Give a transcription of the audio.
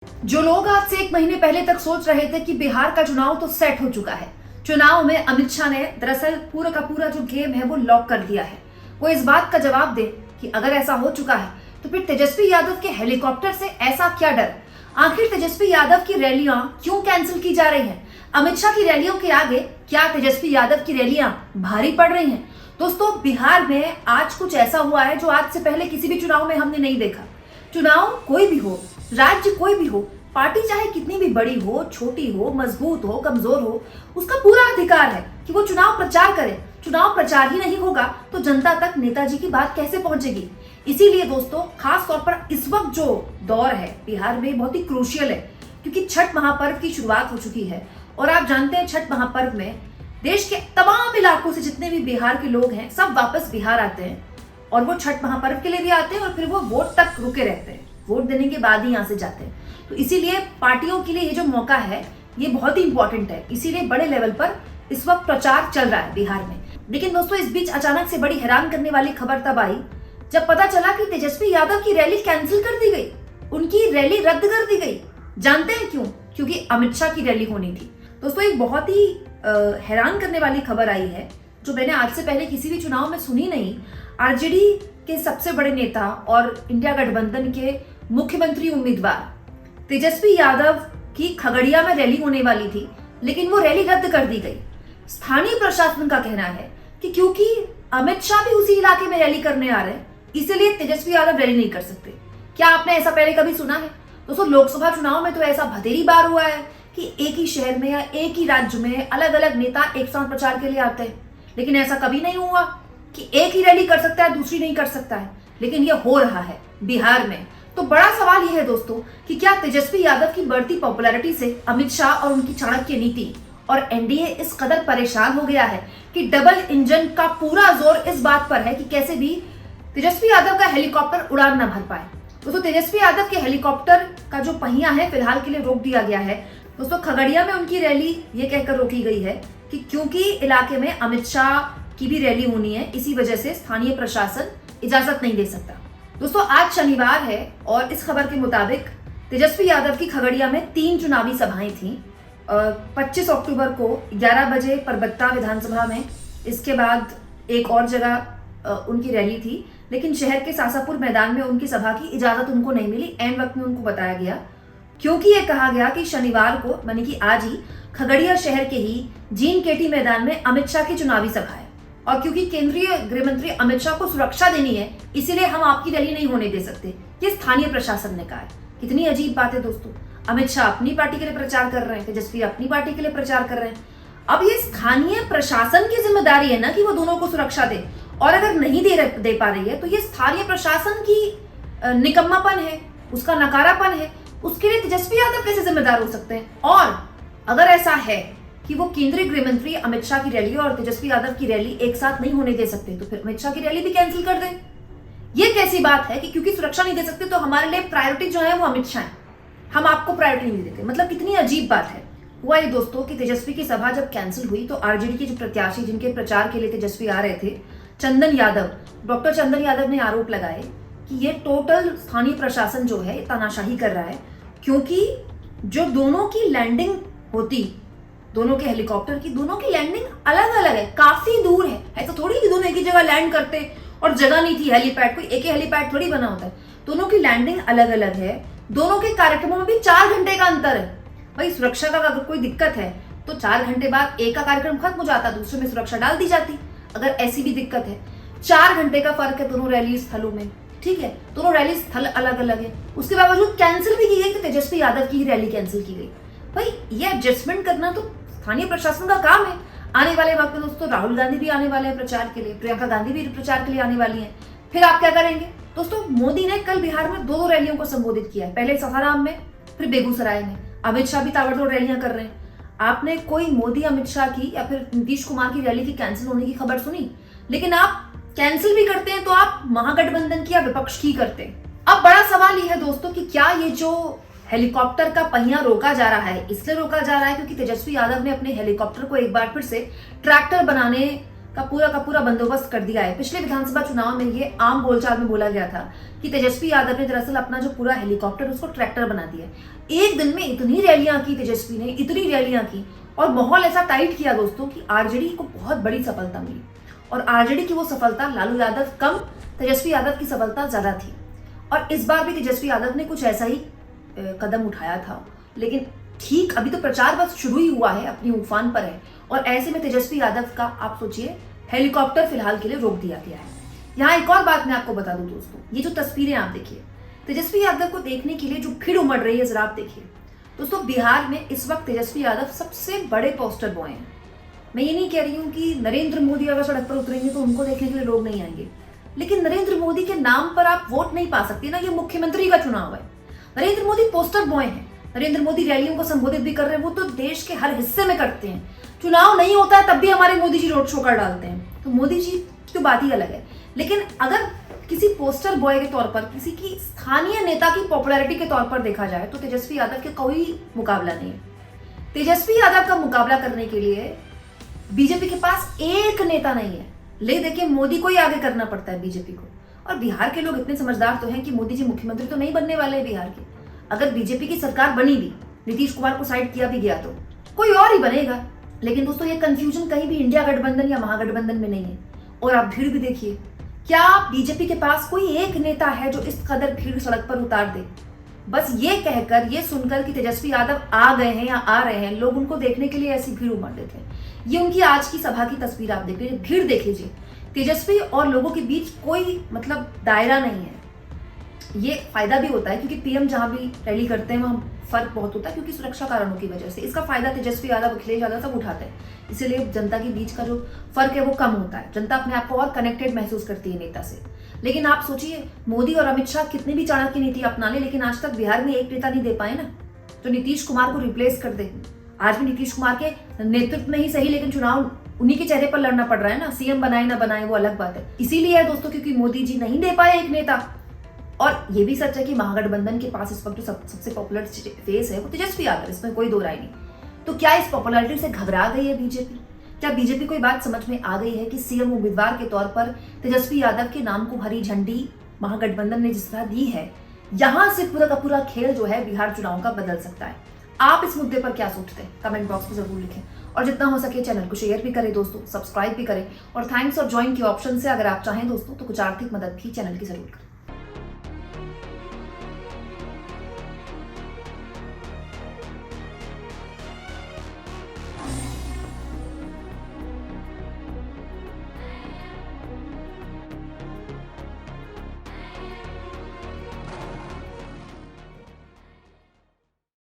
जो लोग आज से 1 महीने पहले तक सोच रहे थे कि बिहार का चुनाव तो सेट हो चुका है, चुनाव में अमित शाह ने दरअसल पूरा का पूरा जो गेम है वो लॉक कर दिया है। वो इस बात का जवाब दे कि अगर ऐसा हो चुका है तो फिर तेजस्वी यादव के हेलीकॉप्टर से ऐसा क्या डर? आखिर तेजस्वी यादव की रैलियां क्यों कैंसिल की जा रही हैं? अमित शाह की रैलियों के आगे क्या तेजस्वी यादव की रैलियां भारी पड़ रही हैं? दोस्तों, बिहार में आज कुछ ऐसा हुआ है जो आज से पहले किसी भी चुनाव में हमने नहीं देखा। चुनाव कोई भी हो, राज्य कोई भी हो, पार्टी चाहे कितनी भी बड़ी हो, छोटी हो, मजबूत हो, कमजोर हो, उसका पूरा अधिकार है कि वो चुनाव प्रचार करे। चुनाव प्रचार ही नहीं होगा तो जनता तक नेताजी की बात कैसे पहुंचेगी? इसीलिए दोस्तों, खास तौर पर इस वक्त जो दौर है बिहार में बहुत ही क्रूशियल है, क्योंकि छठ महापर्व की शुरुआत हो चुकी है। और आप जानते हैं, छठ महापर्व में देश के तमाम इलाकों से जितने भी बिहार के लोग हैं सब वापस बिहार आते हैं, और वो छठ महापर्व के लिए भी आते हैं और फिर वो वोट तक रुके रहते हैं। वोट देने के बाद ही यहाँ से जाते हैं। तो इसीलिए पार्टियों के लिए ये जो मौका है ये बहुत ही इंपॉर्टेंट है। इसीलिए बड़े लेवल पर इस वक्त प्रचार चल रहा है बिहार में। लेकिन दोस्तों, इस बीच अचानक से बड़ी हैरान करने वाली खबर तब आई जब पता चला कि तेजस्वी यादव की रैली कैंसिल कर दी गई, उनकी रैली रद्द कर दी गई। जानते हैं क्यों? क्योंकि अमित शाह की रैली होनी थी। दोस्तों, एक बहुत ही हैरान करने वाली खबर आई है जो मैंने आज से पहले किसी भी चुनाव में सुनी नहीं। आरजेडी के सबसे बड़े नेता और इंडिया गठबंधन के मुख्यमंत्री उम्मीदवार तेजस्वी यादव की खगड़िया में रैली होने वाली थी, लेकिन वो रैली रद्द कर दी गई। स्थानीय प्रशासन का कहना है कि क्योंकि अमित शाह भी उसी इलाके में रैली करने आ रहे हैं, इसलिए तेजस्वी यादव रैली नहीं कर सकते। क्या आपने ऐसा पहले कभी सुना है? दोस्तों, लोकसभा चुनाव में तो ऐसा बथेरी बार हुआ है कि एक ही शहर में या एक ही राज्य में अलग अलग नेता एक साथ प्रचार के लिए आते हैं, लेकिन ऐसा कभी नहीं हुआ कि एक ही रैली कर सकता है दूसरी नहीं कर सकता है। लेकिन ये हो रहा है बिहार में। तो बड़ा सवाल यह है दोस्तों कि क्या तेजस्वी यादव की बढ़ती पॉपुलैरिटी से अमित शाह और उनकी चाणक्य नीति और एनडीए इस कदर परेशान हो गया है कि डबल इंजन का पूरा जोर इस बात पर है कि कैसे भी तेजस्वी यादव का हेलीकॉप्टर उड़ान न भर पाए। दोस्तों, तेजस्वी यादव के हेलीकॉप्टर का जो पहिया है फिलहाल के लिए रोक दिया गया है। दोस्तों, खगड़िया में उनकी रैली ये कहकर रोकी गई है कि क्योंकि इलाके में अमित शाह की भी रैली होनी है, इसी वजह से स्थानीय प्रशासन इजाजत नहीं दे सकता। दोस्तों, आज शनिवार है और इस खबर के मुताबिक तेजस्वी यादव की खगड़िया में 3 चुनावी सभाएं थीं। 25 अक्टूबर को 11 बजे परबत्ता विधानसभा में, इसके बाद एक और जगह उनकी रैली थी, लेकिन शहर के सासापुर मैदान में उनकी सभा की इजाजत उनको नहीं मिली। ऐन वक्त में उनको बताया गया, क्योंकि ये कहा गया कि शनिवार को यानी कि आज ही खगड़िया शहर के ही जीन केटी मैदान में अमित शाह की चुनावी सभा है, और क्योंकि केंद्रीय गृह मंत्री अमित शाह को सुरक्षा देनी है, इसीलिए हम आपकी रैली नहीं होने दे सकते। ये स्थानीय प्रशासन ने कहा है। कितनी अजीब बात है दोस्तों। अमित शाह अपनी पार्टी के लिए प्रचार कर रहे हैं, तेजस्वी अपनी पार्टी के लिए प्रचार कर रहे हैं। अब ये स्थानीय प्रशासन की जिम्मेदारी है ना कि वो दोनों को सुरक्षा दे, और अगर नहीं दे पा रही है तो ये स्थानीय प्रशासन की निकम्मापन है, उसका नकारापन है। उसके लिए तेजस्वी यादव कैसे जिम्मेदार हो सकते हैं? और अगर ऐसा है कि वो केंद्रीय गृह मंत्री अमित शाह की रैली और तेजस्वी यादव की रैली एक साथ नहीं होने दे सकते, तो फिर अमित शाह की रैली भी कैंसिल कर दें। ये कैसी बात है कि क्योंकि सुरक्षा नहीं दे सकते तो हमारे लिए प्रायोरिटी जो है वो अमित शाह है, हम आपको प्रायोरिटी नहीं देते। मतलब कितनी अजीब बात है। हुआ ये दोस्तों कि तेजस्वी की सभा जब कैंसिल हुई तो आरजेडी के जो प्रत्याशी जिनके प्रचार के लिए तेजस्वी आ रहे थे, चंदन यादव, डॉक्टर चंदन यादव ने आरोप लगाए कि ये टोटल स्थानीय प्रशासन जो है तानाशाही कर रहा है, क्योंकि जो दोनों की लैंडिंग होती, दोनों के हेलीकॉप्टर की, दोनों की लैंडिंग अलग अलग है, काफी दूर है। ऐसा थोड़ी कि दोनों एक ही जगह लैंड करते और जगह नहीं थी हेलीपैड, कोई एक ही हेलीपैड थोड़ी बना होता है। दोनों की लैंडिंग अलग अलग है। दोनों के कार्यक्रमों में भी 4 घंटे का अंतर है। भाई, सुरक्षा का अगर कोई दिक्कत है तो 4 घंटे बाद एक का कार्यक्रम खत्म हो जाता, दूसरे में सुरक्षा डाल दी जाती। अगर ऐसी भी दिक्कत है, 4 घंटे का फर्क है दोनों रैली स्थलों में, ठीक है, दोनों रैली स्थल अलग अलग है। उसके बावजूद कैंसिल भी की गई कि तेजस्वी यादव की ही रैली कैंसिल की गई। भाई, ये एडजस्टमेंट करना तो स्थानीय प्रशासन का काम है। आने वाले वक्त में दोस्तों राहुल गांधी भी आने वाले हैं प्रचार के लिए, प्रियंका गांधी भी प्रचार के लिए आने वाली हैं। फिर आप क्या करेंगे? दोस्तों, मोदी ने कल बिहार में 2 रैलियों को संबोधित किया है, पहले सासाराम में, फिर बेगूसराय में। अमित शाह भी ताबड़तोड़ रैलियां कर रहे हैं। आपने कोई मोदी अमित शाह की या फिर नीतीश कुमार की रैली की कैंसिल होने की खबर सुनी? लेकिन आप कैंसिल भी करते हैं तो आप महागठबंधन की या विपक्ष की करते हैं। अब बड़ा सवाल यह है दोस्तों कि क्या ये जो हेलीकॉप्टर का पहिया रोका जा रहा है, इसलिए रोका जा रहा है क्योंकि तेजस्वी यादव ने अपने हेलीकॉप्टर को एक बार फिर से ट्रैक्टर बनाने का पूरा बंदोबस्त कर दिया है। पिछले विधानसभा चुनाव में ये आम बोलचाल में बोला गया था कि तेजस्वी यादव ने दरअसल अपना जो पूरा हेलीकॉप्टर उसको ट्रैक्टर बना दिया। एक दिन में इतनी रैलियां की तेजस्वी ने, इतनी रैलियां की और माहौल ऐसा टाइट किया दोस्तों कि आरजेडी को बहुत बड़ी सफलता मिली। और आरजेडी की वो सफलता लालू यादव कम, तेजस्वी यादव की सफलता ज्यादा थी। और इस बार भी तेजस्वी यादव ने कुछ ऐसा ही कदम उठाया था। लेकिन ठीक अभी तो प्रचार बस शुरू ही हुआ है, अपनी उफान पर है, और ऐसे में तेजस्वी यादव का आप सोचिए हेलीकॉप्टर फिलहाल के लिए रोक दिया गया है। यहाँ एक और बात मैं आपको बता दूं दोस्तों, ये जो तस्वीरें आप देखिए, तेजस्वी यादव को देखने के लिए जो भीड़ उमड़ रही है, जरा आप देखिए दोस्तों। बिहार में इस वक्त तेजस्वी यादव सबसे बड़े पोस्टर बॉय हैं। मैं ये नहीं कह रही हूँ कि नरेंद्र मोदी अगर सड़क पर उतरेंगे तो उनको देखने के लिए लोग नहीं आएंगे, लेकिन नरेंद्र मोदी के नाम पर आप वोट नहीं पा सकते ना। ये मुख्यमंत्री का चुनाव है, नरेंद्र मोदी पोस्टर बॉय हैं। नरेंद्र मोदी रैलियों को संबोधित भी कर रहे हैं, वो तो देश के हर हिस्से में करते हैं। चुनाव नहीं होता है तब भी हमारे मोदी जी रोड शो कर डालते हैं, तो मोदी जी की तो बात ही अलग है। लेकिन अगर किसी पोस्टर बॉय के तौर पर, किसी की स्थानीय नेता की पॉपुलैरिटी के तौर पर देखा जाए तो तेजस्वी यादव के कोई मुकाबला नहीं है। तेजस्वी यादव का मुकाबला करने के लिए बीजेपी के पास एक नेता नहीं है। ले देखिए, मोदी को ही आगे करना पड़ता है बीजेपी को। और बिहार के लोग इतने समझदार तो हैं कि मोदी जी मुख्यमंत्री तो नहीं बनने वाले हैं बिहार के। अगर बीजेपी की सरकार बनी भी, नीतीश कुमार को साइड किया भी गया तो कोई और ही बनेगा। लेकिन दोस्तों ये कंफ्यूजन कहीं भी इंडिया गठबंधन या महागठबंधन में नहीं है। और आप भीड़ भी देखिए, क्या बीजेपी के पास कोई एक नेता है जो इस कदर भीड़ सड़क पर उतार दे? बस ये कहकर, ये सुनकर कि तेजस्वी यादव आ गए हैं या आ रहे हैं, लोग उनको देखने के लिए ऐसी भीड़ उमड़ देते हैं। ये उनकी आज की सभा की तस्वीर आप देख लीजिए, भीड़ देख लीजिए। तेजस्वी और लोगों के बीच कोई मतलब दायरा नहीं है। ये फायदा भी होता है क्योंकि पीएम जहां भी रैली करते हैं वहां फर्क बहुत होता है, क्योंकि सुरक्षा कारणों की वजह से। इसका फायदा तेजस्वी यादव, अखिलेश यादव सब उठाते हैं, इसीलिए जनता के बीच का जो फर्क है वो कम होता है। जनता अपने आप को और कनेक्टेड महसूस करती है नेता से। लेकिन आप सोचिए, मोदी और अमित शाह कितनी भी चाणक्य नीति अपना ले, लेकिन आज तक बिहार में एक नेता नहीं दे पाए ना, तो नीतीश कुमार को रिप्लेस कर दे। आज भी नीतीश कुमार के नेतृत्व में ही सही, लेकिन चुनाव उन्हीं के चेहरे पर लड़ना पड़ रहा है ना। सीएम बनाए ना बनाए वो अलग बात है। इसीलिए है दोस्तों, क्योंकि मोदी जी नहीं दे पाए एक नेता। और ये भी सच है कि महागठबंधन के पास इस वक्त जो सबसे पॉपुलर फेस है वो तेजस्वी यादव, इसमें कोई दो राय नहीं। तो क्या इस पॉपुलैरिटी से घबरा गई है बीजेपी? क्या बीजेपी को बात समझ में आ गई है कि सीएम उम्मीदवार के तौर पर तेजस्वी यादव के नाम को हरी झंडी महागठबंधन ने जिस तरह दी है, यहां से पूरा का पूरा खेल जो है बिहार चुनाव का बदल सकता है। आप इस मुद्दे पर क्या सोचते हैं? कमेंट बॉक्स में जरूर लिखें, और जितना हो सके चैनल को शेयर भी करें दोस्तों, सब्सक्राइब भी करें, और थैंक्स और ज्वाइन के ऑप्शन से अगर आप चाहें दोस्तों तो कुछ आर्थिक मदद भी चैनल की जरूर करें।